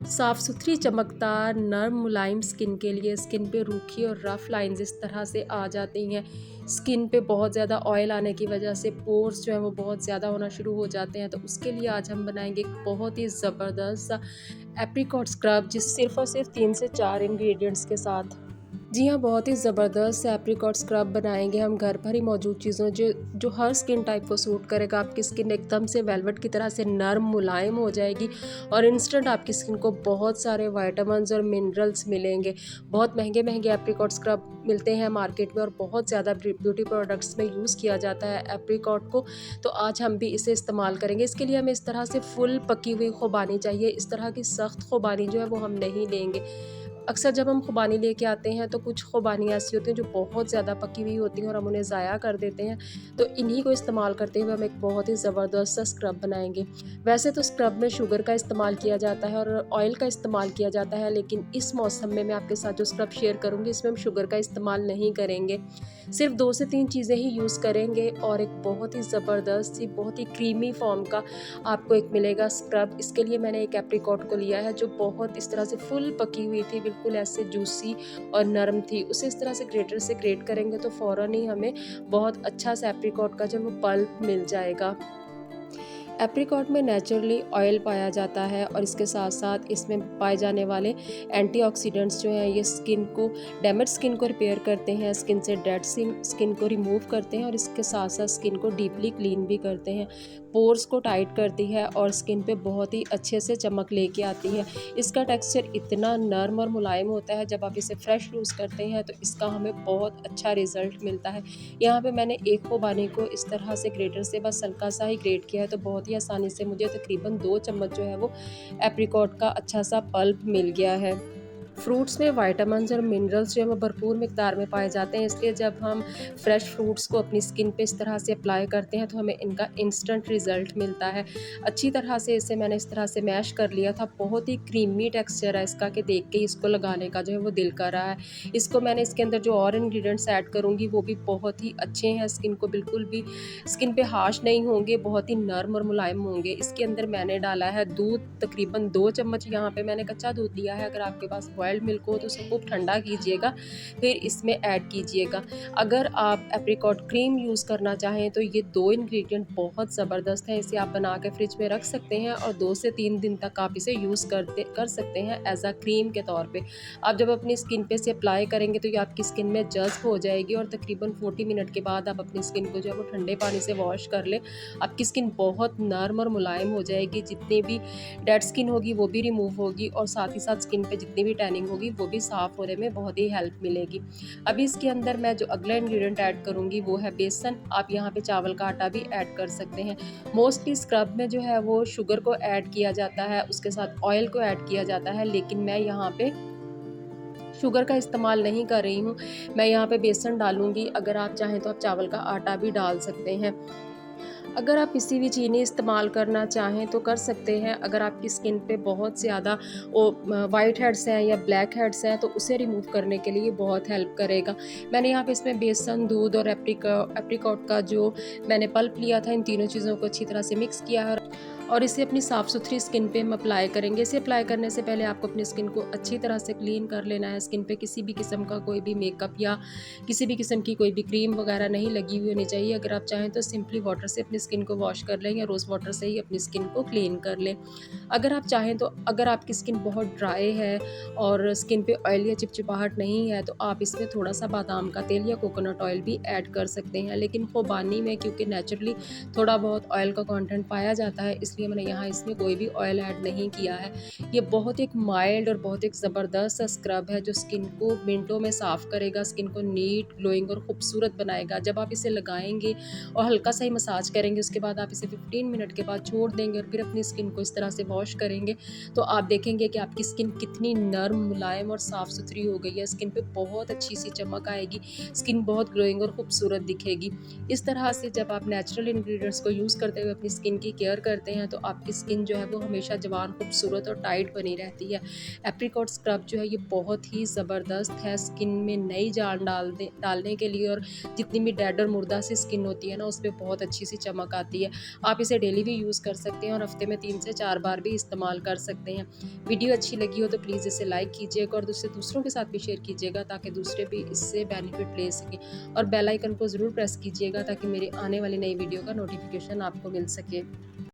साफ़ सुथरी चमकदार नर्म मुलायम स्किन के लिए स्किन पे रूखी और रफ़ लाइंस इस तरह से आ जाती हैं। स्किन पे बहुत ज़्यादा ऑयल आने की वजह से पोर्स जो हैं वो बहुत ज़्यादा होना शुरू हो जाते हैं। तो उसके लिए आज हम बनाएंगे एक बहुत ही ज़बरदस्त सा एप्रिकॉट स्क्रब, जिस सिर्फ़ और सिर्फ 3 से 4 इंग्रेडिएंट्स के साथ। जी हाँ, बहुत ही ज़बरदस्त एप्रिकॉट स्क्रब बनाएंगे हम घर पर ही मौजूद चीज़ों जो जो हर स्किन टाइप को सूट करेगा। आपकी स्किन एकदम से वेलवेट की तरह से नरम मुलायम हो जाएगी और इंस्टेंट आपकी स्किन को बहुत सारे विटामिन्स और मिनरल्स मिलेंगे। बहुत महंगे महंगे एप्रिकॉट स्क्रब मिलते हैं मार्केट में और बहुत ज़्यादा ब्यूटी प्रोडक्ट्स में यूज़ किया जाता है एप्रिकॉट को। तो आज हम भी इसे इस्तेमाल करेंगे। इसके लिए हमें इस तरह से फुल पकी हुई खुबानी चाहिए। इस तरह की सख्त खुबानी जो है वो हम नहीं लेंगे। अक्सर जब हम खुबानी लेके आते हैं तो कुछ खुबानी ऐसी होती हैं जो बहुत ज़्यादा पकी हुई होती हैं और हम उन्हें ज़ाया कर देते हैं। तो इन्हीं को इस्तेमाल करते हुए हम एक बहुत ही ज़बरदस्त सा स्क्रब बनाएंगे। वैसे तो स्क्रब में शुगर का इस्तेमाल किया जाता है और ऑयल का इस्तेमाल किया जाता है, लेकिन इस मौसम में मैं आपके साथ जो स्क्रब शेयर करूँगी इसमें हम शुगर का इस्तेमाल नहीं करेंगे। सिर्फ 2 से 3 चीज़ें ही यूज़ करेंगे और एक बहुत ही ज़बरदस्त सी बहुत ही क्रीमी फॉर्म का आपको एक मिलेगा स्क्रब। इसके लिए मैंने एक एप्रिकॉट को लिया है जो बहुत इस तरह से फुल पकी हुई थी, बिल्कुल ऐसे जूसी और नरम थी। उसे इस तरह से ग्रेटर से ग्रेट करेंगे तो फ़ौरन ही हमें बहुत अच्छा सा एप्रिकॉट का जो वो पल्प मिल जाएगा। एप्रिकॉट में नेचुरली ऑयल पाया जाता है और इसके साथ साथ इसमें पाए जाने वाले एंटीऑक्सीडेंट्स जो हैं ये स्किन को डैमेज स्किन को रिपेयर करते हैं, स्किन से डेड स्किन को रिमूव करते हैं और इसके साथ साथ स्किन को डीपली क्लीन भी करते हैं, पोर्स को टाइट करती है और स्किन पे बहुत ही अच्छे से चमक लेके आती है। इसका टेक्सचर इतना नरम और मुलायम होता है, जब आप इसे फ्रेश यूज़ करते हैं तो इसका हमें बहुत अच्छा रिजल्ट मिलता है। यहाँ पे मैंने एक खुबानी को इस तरह से ग्रेटर से बस हल्का सा ही ग्रेट किया है, तो बहुत ही आसानी से मुझे तकरीबन 2 चम्मच जो है वो एप्रिकॉट का अच्छा सा पल्प मिल गया है। फ्रूट्स में विटामिन्स और मिनरल्स जो है वो भरपूर मिकदार में पाए जाते हैं, इसलिए जब हम फ्रेश फ्रूट्स को अपनी स्किन पे इस तरह से अप्लाई करते हैं तो हमें इनका इंस्टेंट रिज़ल्ट मिलता है। अच्छी तरह से इसे मैंने इस तरह से मैश कर लिया था। बहुत ही क्रीमी टेक्सचर है इसका कि देख के इसको लगाने का जो है वो दिल कर रहा है। इसको मैंने इसके अंदर जो और इंग्रेडिएंट्स ऐड करूँगी वो भी बहुत ही अच्छे हैं, स्किन को बिल्कुल भी स्किन पे हार्श नहीं होंगे, बहुत ही नर्म और मुलायम होंगे। इसके अंदर मैंने डाला है दूध, तकरीबन 2 चम्मच यहाँ पे मैंने कच्चा दूध लिया है। अगर आपके पास बॉइल्ड मिल्क हो तो उसे खूब ठंडा कीजिएगा, फिर इसमें ऐड कीजिएगा। अगर आप एप्रिकॉट क्रीम यूज़ करना चाहें तो ये 2 इंग्रेडिएंट बहुत ज़बरदस्त हैं। इसे आप बना के फ्रिज में रख सकते हैं और 2 से 3 दिन तक आप इसे यूज़ कर सकते हैं एज़ अ क्रीम के तौर पे। आप जब अपनी स्किन पे इसे अप्लाई करेंगे तो ये आपकी स्किन में जज़्ब हो जाएगी और तकरीबन 40 मिनट के बाद आप अपनी स्किन को जो है वो ठंडे पानी से वॉश कर लें। आपकी स्किन बहुत नर्म और मुलायम हो जाएगी, जितनी भी डेड स्किन होगी वो भी रिमूव होगी और साथ ही साथ स्किन पे जितनी भी टैनिंग होगी वो भी साफ़ होने में बहुत ही हेल्प मिलेगी। अभी इसके अंदर मैं जो अगला इंग्रेडिएंट ऐड करूँगी वो है बेसन। आप यहाँ पे चावल का आटा भी ऐड कर सकते हैं। मोस्टली स्क्रब में जो है वो शुगर को ऐड किया जाता है, उसके साथ ऑयल को ऐड किया जाता है, लेकिन मैं यहाँ पे शुगर का इस्तेमाल नहीं कर रही हूँ। मैं यहाँ पे बेसन डालूँगी। अगर आप चाहें तो आप चावल का आटा भी डाल सकते हैं। अगर आप किसी भी चीनी इस्तेमाल करना चाहें तो कर सकते हैं। अगर आपकी स्किन पे बहुत ज़्यादा वाइट हेड्स हैं या ब्लैक हेड्स हैं तो उसे रिमूव करने के लिए बहुत हेल्प करेगा। मैंने यहाँ पे इसमें बेसन, दूध और एप्रिकॉट का जो मैंने पल्प लिया था, इन तीनों चीज़ों को अच्छी तरह से मिक्स किया है और इसे अपनी साफ़ सुथरी स्किन पे हम अप्लाई करेंगे। इसे अप्लाई करने से पहले आपको अपनी स्किन को अच्छी तरह से क्लीन कर लेना है। स्किन पे किसी भी किस्म का कोई भी मेकअप या किसी भी किस्म की कोई भी क्रीम वगैरह नहीं लगी हुई होनी चाहिए। अगर आप चाहें तो सिंपली वाटर से अपनी स्किन को वॉश कर लें या रोज़ वाटर से ही अपनी स्किन को क्लीन कर लें। अगर आप चाहें तो अगर आपकी स्किन बहुत ड्राई है और स्किन पे ऑयल या चिपचिपाहट नहीं है तो आप इसमें थोड़ा सा बादाम का तेल या कोकोनट ऑयल भी ऐड कर सकते हैं। लेकिन खुबानी में क्योंकि नेचुरली थोड़ा बहुत ऑयल का कंटेंट पाया जाता है, इसलिए मैंने यहाँ इसमें कोई भी ऑयल ऐड नहीं किया है। ये बहुत एक माइल्ड और बहुत एक ज़बरदस्त सा स्क्रब है जो स्किन को मिनटों में साफ़ करेगा, स्किन को नीट, ग्लोइंग और खूबसूरत बनाएगा। जब आप इसे लगाएंगे और हल्का सा ही मसाज करेंगे, उसके बाद आप इसे 15 मिनट के बाद छोड़ देंगे और फिर अपनी स्किन को इस तरह से वॉश करेंगे तो आप देखेंगे कि आपकी स्किन कितनी नर्म, मुलायम और साफ़ सुथरी हो गई है। स्किन पे बहुत अच्छी सी चमक आएगी, स्किन बहुत ग्लोइंग और खूबसूरत दिखेगी। इस तरह से जब आप नेचुरल इंग्रेडिएंट्स को यूज़ करते हुए अपनी स्किन की केयर करते हैं तो आपकी स्किन जो है वो हमेशा जवान, खूबसूरत और टाइट बनी रहती है। एप्रिकॉट स्क्रब जो है ये बहुत ही ज़बरदस्त है स्किन में नई जान डालने के लिए, और जितनी भी डेड और मुर्दा सी स्किन होती है ना, उस पे बहुत अच्छी सी चमक आती है। आप इसे डेली भी यूज़ कर सकते हैं और हफ्ते में 3 से 4 बार भी इस्तेमाल कर सकते हैं। वीडियो अच्छी लगी हो तो प्लीज़ इसे लाइक कीजिएगा और दूसरों के साथ भी शेयर कीजिएगा, ताकि दूसरे भी इससे बेनिफिट ले सकें। और बेल आइकन को ज़रूर प्रेस कीजिएगा ताकि मेरे आने वाली नई वीडियो का नोटिफिकेशन आपको मिल सके।